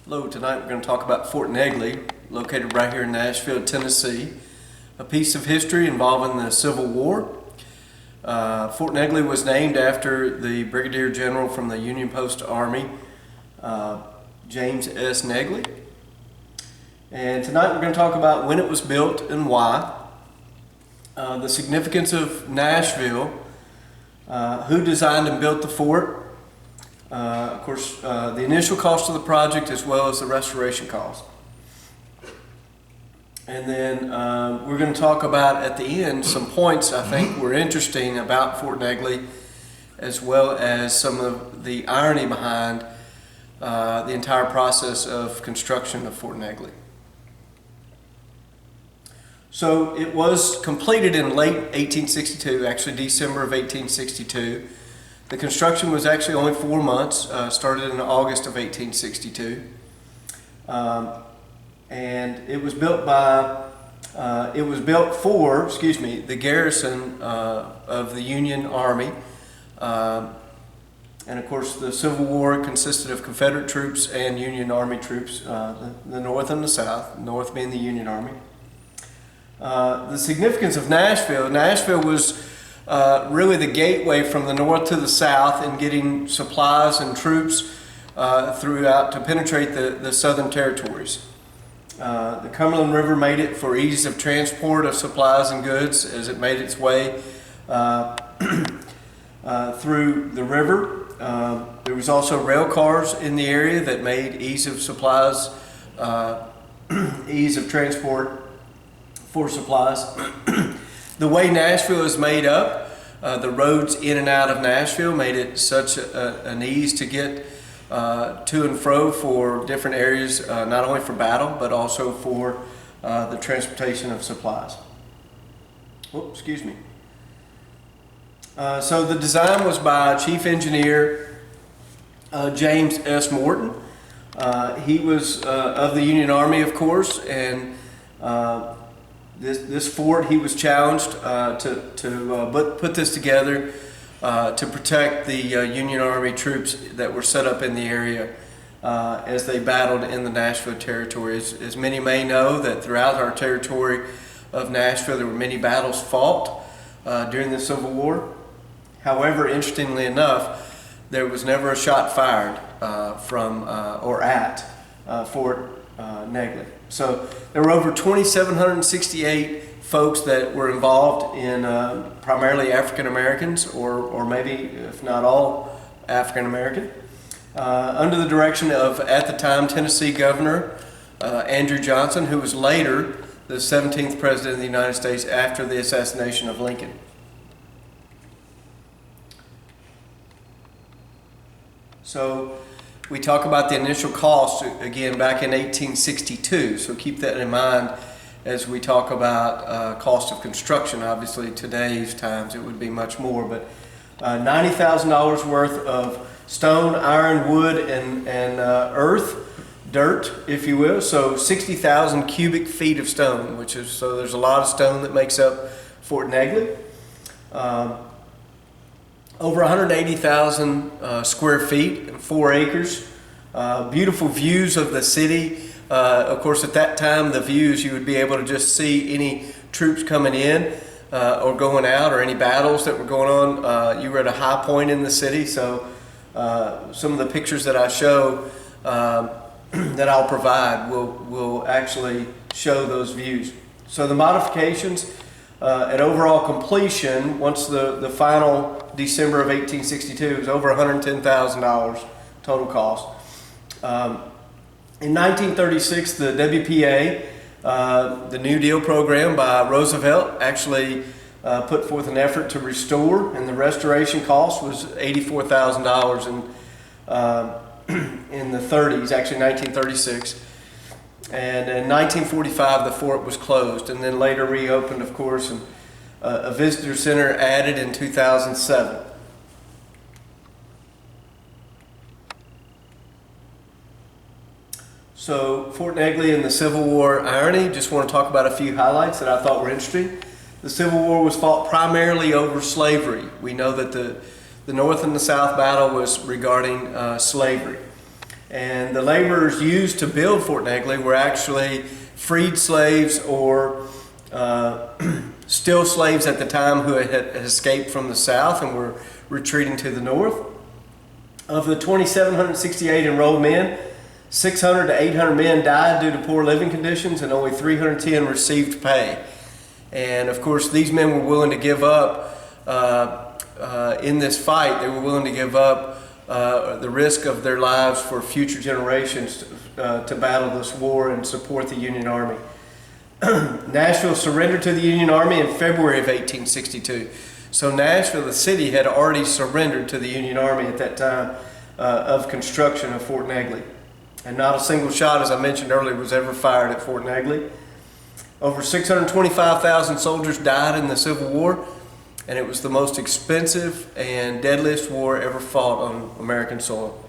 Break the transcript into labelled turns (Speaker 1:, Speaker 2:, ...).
Speaker 1: Hello, tonight we're going to talk about Fort Negley, located right here in Nashville, Tennessee. A piece of history involving the Civil War. Fort Negley was named after the Brigadier General from the Union Post Army, James S. Negley. And tonight we're going to talk about when it was built and why, the significance of Nashville, who designed and built the fort, of course, the initial cost of the project as well as the restoration cost. And then we're going to talk about at the end some points I think were interesting about Fort Negley, as well as some of the irony behind the entire process of construction of Fort Negley. So it was completed in late 1862, actually December of 1862. The construction was actually only 4 months, started in August of 1862. And it was built for the garrison of the Union Army. And of course the Civil War consisted of Confederate troops and Union Army troops, the North and the South, North being the Union Army. The significance of Nashville was really the gateway from the north to the south in getting supplies and troops throughout to penetrate the southern territories. The Cumberland River made it for ease of transport of supplies and goods as it made its way through the river. There was also rail cars in the area that made ease of supplies, ease of transport for supplies. The way Nashville is made up, the roads in and out of Nashville made it such an ease to get to and fro for different areas, not only for battle, but also for the transportation of supplies. Oh, excuse me. So the design was by Chief Engineer James S. Morton. He was of the Union Army, of course, and this fort, he was challenged to put this together to protect the Union Army troops that were set up in the area as they battled in the Nashville territory. As many may know, that throughout our territory of Nashville there were many battles fought during the Civil War. However, interestingly enough, there was never a shot fired from or at Fort Negley. So there were over 2,768 folks that were involved in primarily African Americans, or maybe if not all African American, under the direction of, at the time, Tennessee Governor Andrew Johnson, who was later the 17th President of the United States after the assassination of Lincoln. So we talk about the initial cost again back in 1862, so keep that in mind as we talk about cost of construction. Obviously today's times it would be much more, but $90,000 worth of stone, iron, wood, and earth, dirt, if you will. So 60,000 cubic feet of stone, so there's a lot of stone that makes up Fort Negley. Over 180,000 square feet, 4 acres. Beautiful views of the city. Of course, at that time, the views, you would be able to just see any troops coming in or going out, or any battles that were going on. You were at a high point in the city, so some of the pictures that I show, that I'll provide, will actually show those views. So the modifications at overall completion, once the final December of 1862, was over $110,000 total cost. In 1936, the WPA, the New Deal program by Roosevelt, actually put forth an effort to restore, and the restoration cost was $84,000 in the 30s, actually 1936. And in 1945, the fort was closed, and then later reopened, of course, and a visitor center added in 2007. So Fort Negley and the Civil War irony, just want to talk about a few highlights that I thought were interesting. The Civil War was fought primarily over slavery. We know that the North and the South battle was regarding slavery. And the laborers used to build Fort Negley were actually freed slaves or still slaves at the time who had escaped from the south and were retreating to the north. Of the 2,768 enrolled men, 600 to 800 men died due to poor living conditions, and only 310 received pay. And of course, these men were willing to give up in this fight. They were willing to give up the risk of their lives for future generations to battle this war and support the Union Army. Nashville surrendered to the Union Army in February of 1862. So Nashville, the city, had already surrendered to the Union Army at that time of construction of Fort Negley. And not a single shot, as I mentioned earlier, was ever fired at Fort Negley. Over 625,000 soldiers died in the Civil War, and it was the most expensive and deadliest war ever fought on American soil.